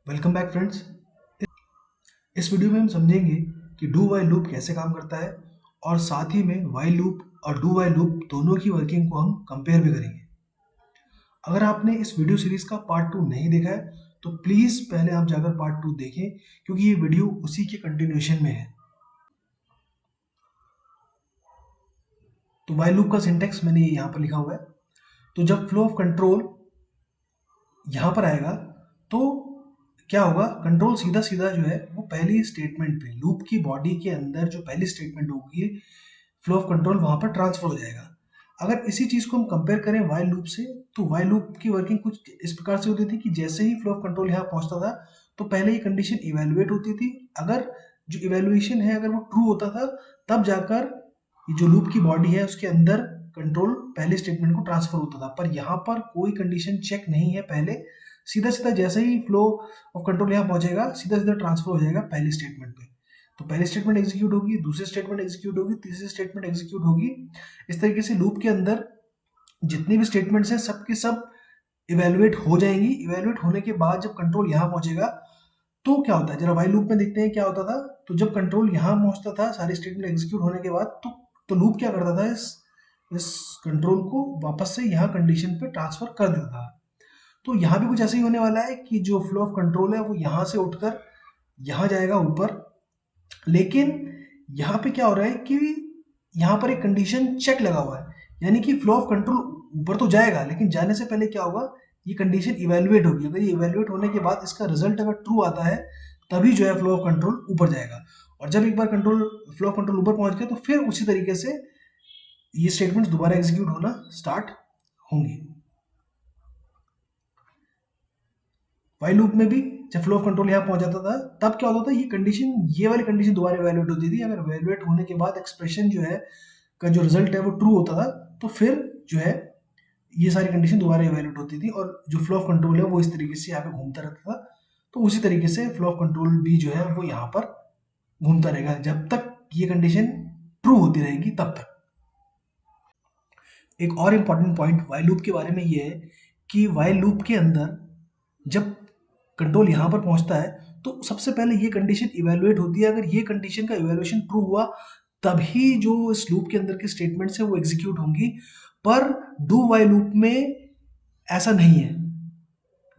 Welcome back friends. इस video में हम समझेंगे कि डू वाइल लूप कैसे काम करता है और साथ ही में वाइल लूप और डू वाइल लूप दोनों की वर्किंग को हम कंपेयर भी करेंगे। अगर आपने इस वीडियो सीरीज का पार्ट 2 नहीं देखा है तो प्लीज पहले आप जाकर पार्ट 2 देखें, क्योंकि ये वीडियो उसी के कंटिन्यूएशन में है। तो वाइल लूप का सिंटेक्स मैंने ये यहाँ पर लिखा हुआ है। तो जब फ्लो ऑफ कंट्रोल यहाँ पर आएगा तो क्या होगा, कंट्रोल सीधा सीधा जो है वो पहली स्टेटमेंट पे, लूप की बॉडी के अंदर जो पहली स्टेटमेंट होगी, फ्लो ऑफ कंट्रोल वहां पर ट्रांसफर हो जाएगा। अगर इसी चीज को हम कंपेयर करें वाइल लूप से, तो वाइल लूप की वर्किंग कुछ इस प्रकार से होती थी कि जैसे ही फ्लो ऑफ कंट्रोल यहाँ पहुंचता था तो पहले ही कंडीशन इवेलुएट होती थी। अगर जो इवेल्युएशन है अगर वो ट्रू होता था, तब जाकर ये जो लूप की बॉडी है उसके अंदर कंट्रोल पहले स्टेटमेंट को ट्रांसफर होता था। पर यहाँ पर कोई कंडीशन चेक नहीं है, पहले सीधा सीधा जैसे ही फ्लो ऑफ कंट्रोल यहाँ पहुंचेगा सीधा सीधा ट्रांसफर हो जाएगा पहले स्टेटमेंट पे। तो पहली स्टेटमेंट एग्जीक्यूट होगी, दूसरी स्टेटमेंट एग्जीक्यूट होगी, तीसरी स्टेटमेंट एग्जीक्यूट होगी। इस तरीके से लूप के अंदर जितनी भी स्टेटमेंट्स हैं सब की सब इवेलुएट हो जाएंगी। इवेलुएट होने के बाद जब कंट्रोल यहाँ पहुंचेगा तो क्या होता है, जरा वाइल लूप में देखते हैं क्या होता था। तो जब कंट्रोल यहाँ पहुंचता था सारी स्टेटमेंट एग्जीक्यूट होने के बाद, तो लूप क्या करता था, इस कंट्रोल को वापस से यहाँ कंडीशन पे ट्रांसफर कर देता था। तो यहाँ भी कुछ ऐसा ही होने वाला है कि जो फ्लो ऑफ कंट्रोल है वो यहाँ से उठकर यहाँ जाएगा ऊपर। लेकिन यहाँ पे क्या हो रहा है कि यहाँ पर एक कंडीशन चेक लगा हुआ है, यानी कि फ्लो ऑफ कंट्रोल ऊपर तो जाएगा लेकिन जाने से पहले क्या होगा, ये कंडीशन इवेलुएट होगी। अगर ये इवेलुएट होने के बाद इसका रिजल्ट अगर ट्रू आता है तभी जो है फ्लो ऑफ कंट्रोल ऊपर जाएगा। और जब एक बार कंट्रोल फ्लो ऑफ कंट्रोल ऊपर पहुंच गया तो फिर उसी तरीके से ये स्टेटमेंट्स दोबारा एग्जीक्यूट होना स्टार्ट होंगी। वाइल लूप में भी जब फ्लो ऑफ कंट्रोल यहाँ पहुंच जाता था तब क्या होता था, ये कंडीशन, ये वाली कंडीशन दोबारा इवेलुएट होती थी। अगर इवेलुएट होने के बाद एक्सप्रेशन जो है का जो रिजल्ट है वो ट्रू होता था तो फिर जो है ये सारी कंडीशन दोबारा इवेलुएट होती थी और जो फ्लो ऑफ कंट्रोल है वो इस तरीके से यहाँ पे घूमता रहता था। तो उसी तरीके से फ्लो ऑफ कंट्रोल भी जो है वो यहाँ पर घूमता रहेगा जब तक ये कंडीशन ट्रू होती रहेगी तब तक। एक और इम्पॉर्टेंट पॉइंट वाइल लूप के बारे में ये है कि वाइल लूप के अंदर जब कंट्रोल यहाँ पर पहुंचता है तो सबसे पहले ये कंडीशन इवेलुएट होती है। अगर ये कंडीशन का इवेलुएशन ट्रू हुआ तभी जो इस लूप के अंदर की स्टेटमेंट्स है वो एग्जीक्यूट होंगी। पर डू वाइल लूप में ऐसा नहीं है।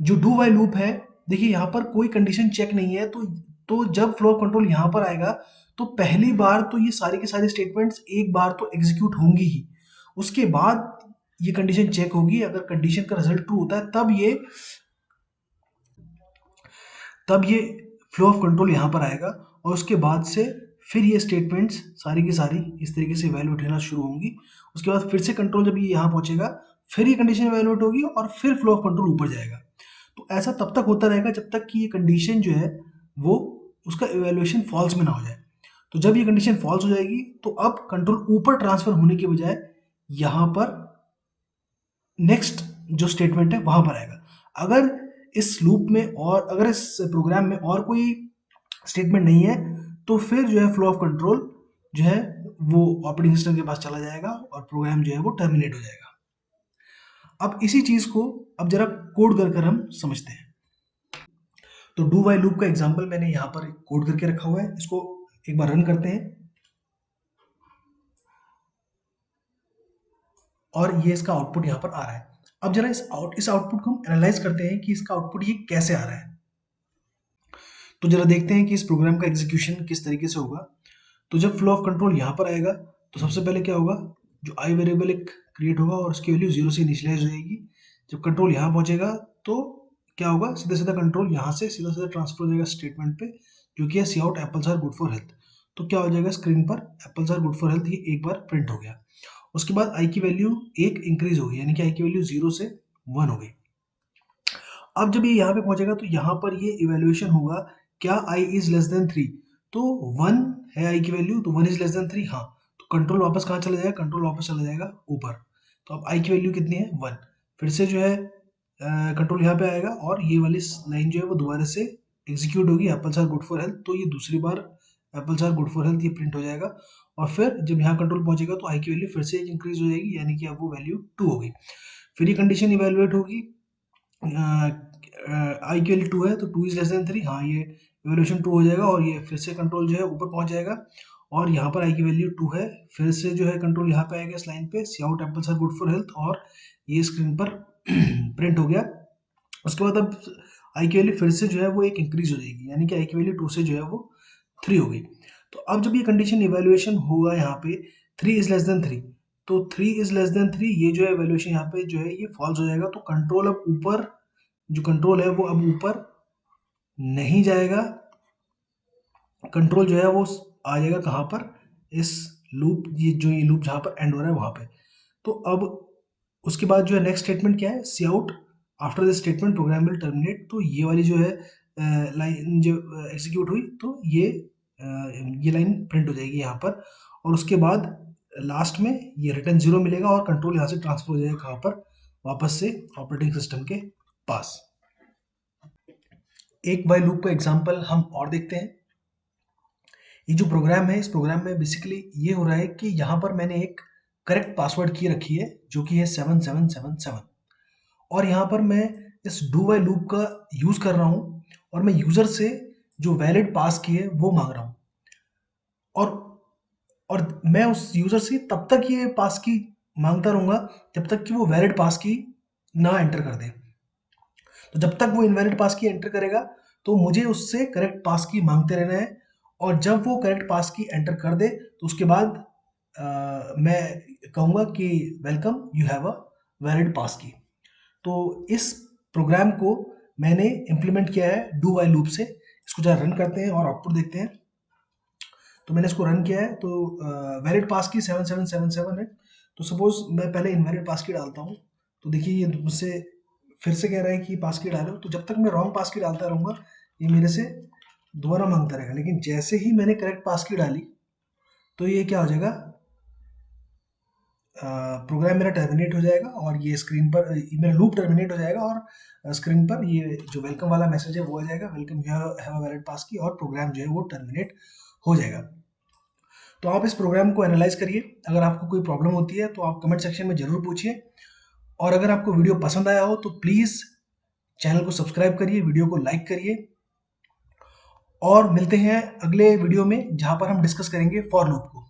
जो डू वाइल लूप है, देखिए यहाँ पर कोई कंडीशन चेक नहीं है, तो जब फ्लो ऑफ कंट्रोल यहाँ पर आएगा तो पहली बार तो ये सारी की सारी स्टेटमेंट्स एक बार तो एग्जीक्यूट होंगी ही। उसके बाद ये कंडीशन चेक होगी, अगर कंडीशन का रिजल्ट ट्रू होता है तब ये फ्लो ऑफ कंट्रोल यहाँ पर आएगा और उसके बाद से फिर ये स्टेटमेंट्स सारी की सारी इस तरीके से इवैल्यूएट होना शुरू होंगी। उसके बाद फिर से कंट्रोल जब ये यहाँ पहुंचेगा फिर ये कंडीशन इवैल्यूएट होगी और फिर फ्लो ऑफ कंट्रोल ऊपर जाएगा। तो ऐसा तब तक होता रहेगा जब तक कि ये कंडीशन जो है वो उसका इवैल्यूएशन फॉल्स में ना हो जाए। तो जब ये कंडीशन फॉल्स हो जाएगी तो अब कंट्रोल ऊपर ट्रांसफर होने के बजाय यहाँ पर नेक्स्ट जो स्टेटमेंट है वहां पर आएगा। अगर इस लूप में और अगर इस प्रोग्राम में और कोई स्टेटमेंट नहीं है तो फिर जो है फ्लो ऑफ कंट्रोल जो है वो ऑपरेटिंग सिस्टम के पास चला जाएगा और प्रोग्राम जो है वो टर्मिनेट हो जाएगा। अब इसी चीज को अब जरा कोड कर हम समझते हैं। तो डू वाइल लूप का एग्जांपल मैंने यहाँ पर कोड करके रखा हुआ है, इसको एक बार रन करते हैं और ये इसका आउटपुट यहाँ पर आ रहा है। अब जरा इस आउटपुट को हम एनालाइज करते हैं कि इसका आउटपुट ये कैसे आ रहा है। तो जरा देखते हैं कि इस प्रोग्राम का एग्जीक्यूशन किस तरीके से होगा। तो जब फ्लो ऑफ कंट्रोल यहाँ पर आएगा तो सबसे पहले क्या होगा, जो आई वेरिएबल एक क्रिएट होगा और उसकी वैल्यू 0 से इनिशियलाइज हो जाएगी। जब कंट्रोल यहाँ पहुंचेगा तो क्या होगा, सीधा सीधा कंट्रोल यहाँ से सीधा सीधा ट्रांसफर हो जाएगा स्टेटमेंट पे, जो कि है cout apples are good for health. तो क्या हो जाएगा स्क्रीन पर, apples are good for health ये एक बार प्रिंट हो गया। उसके बाद आई की वैल्यू एक इंक्रीज होगी, यानी कि आई की वैल्यू 0 से 1 हो गई। अब जब ये यहाँ पे पहुंचेगा तो यहाँ पर ये इवेल्युएशन होगा, क्या i इज लेस देन 3, तो 1 है i की वैल्यू, तो 1 इज लेस देन 3, हाँ। तो कंट्रोल वापस कहाँ चला जाएगा, कंट्रोल वापस चला जाएगा ऊपर। तो अब i की वैल्यू कितनी है, 1। फिर से जो है कंट्रोल यहाँ पे आएगा और ये वाली लाइन जो है वो दोबारा से एग्जीक्यूट होगी, apples are good for health. तो ये दूसरी बार apples are good for health ये प्रिंट हो जाएगा। और फिर जब यहाँ कंट्रोल पहुंचेगा तो i की वैल्यू फिर से इंक्रीज हो जाएगी, यानी कि अब वो वैल्यू 2 हो गई। फिर ये कंडीशन इवेलुएट होगी, आई की वैल्यू 2 है तो 2 इज लेस देन 3, हाँ ये इवोल्यूशन 2 हो जाएगा और ये फिर से कंट्रोल जो है ऊपर पहुंच जाएगा। और यहाँ पर आई की वैल्यू 2 है, फिर से जो है कंट्रोल यहाँ पे आएगा इस लाइन पे, cout apples are good for health, और ये स्क्रीन पर प्रिंट हो गया। उसके बाद अब आई की वैल्यू फिर से जो है वो एक इंक्रीज हो जाएगी, यानी कि आई की वैल्यू 2 से जो है वो 3 हो गई। तो अब जब ये कंडीशन इवेल्युएशन होगा यहाँ पे 3 इज लेस देन 3, तो 3 इज लेस देन 3, ये जो है इवेल्युएशन यहाँ पे जो है ये फॉल्स हो जाएगा। तो कंट्रोल अब ऊपर, जो कंट्रोल है वो अब ऊपर नहीं जाएगा, कंट्रोल जो है वो आ जाएगा कहाँ पर, इस लूप, ये लूप जहाँ पर एंड हो रहा है वहाँ पे। तो अब उसके बाद जो है नेक्स्ट स्टेटमेंट क्या है, cout after the statement program will terminate. तो ये वाली जो है लाइन जो एग्जीक्यूट हुई, तो ये लाइन प्रिंट हो जाएगी यहाँ पर, और उसके बाद लास्ट में ये रिटर्न 0 मिलेगा और कंट्रोल यहाँ से ट्रांसफर हो जाएगा कहाँ पर, वापस से ऑपरेटिंग सिस्टम के पास। एक वाइल लूप का एग्जांपल हम और देखते हैं। ये जो प्रोग्राम है, इस प्रोग्राम में बेसिकली ये हो रहा है कि यहाँ पर मैंने एक करेक्ट पासवर्ड की रखी है जो कि है 7777, और यहाँ पर मैं इस डू वाइल लूप का यूज कर रहा हूँ और मैं यूजर से जो वैलिड पास की है वो मांग रहा हूँ, और और मैं उस यूजर से तब तक ये पास की मांगता रहूंगा जब तक कि वो वैलिड पास की ना एंटर कर दे। तो जब तक वो इनवैलिड पास की एंटर करेगा तो मुझे उससे करेक्ट पास की मांगते रहना है, और जब वो करेक्ट पास की एंटर कर दे तो उसके बाद मैं कहूँगा कि welcome you have a valid pass की। तो इस प्रोग्राम को मैंने इम्प्लीमेंट किया है डू वाइल लूप से। इसको जरा रन करते हैं और आउटपुट देखते हैं। तो मैंने इसको रन किया है, तो वैलिड पास की 7777 है। तो सपोज मैं पहले इनवैलिड पास की डालता हूँ, तो देखिए ये मुझसे फिर से कह रहा है कि पास की डालो, तो जब तक मैं रॉन्ग पास की डालता रहूँगा ये मेरे से दोबारा मांगता रहेगा। लेकिन जैसे ही मैंने करेक्ट पास की डाली तो ये क्या हो जाएगा, प्रोग्राम मेरा टर्मिनेट हो जाएगा और ये स्क्रीन पर मेरा लूप टर्मिनेट हो जाएगा, और स्क्रीन पर ये जो वेलकम वाला मैसेज है वो आ जाएगा, welcome you have a valid pass की, और प्रोग्राम जो है वो टर्मिनेट हो जाएगा। तो आप इस प्रोग्राम को एनालाइज करिए, अगर आपको कोई प्रॉब्लम होती है तो आप कमेंट सेक्शन में जरूर पूछिए, और अगर आपको वीडियो पसंद आया हो तो प्लीज़ चैनल को सब्सक्राइब करिए, वीडियो को लाइक करिए, और मिलते हैं अगले वीडियो में जहां पर हम डिस्कस करेंगे फॉर लूप को।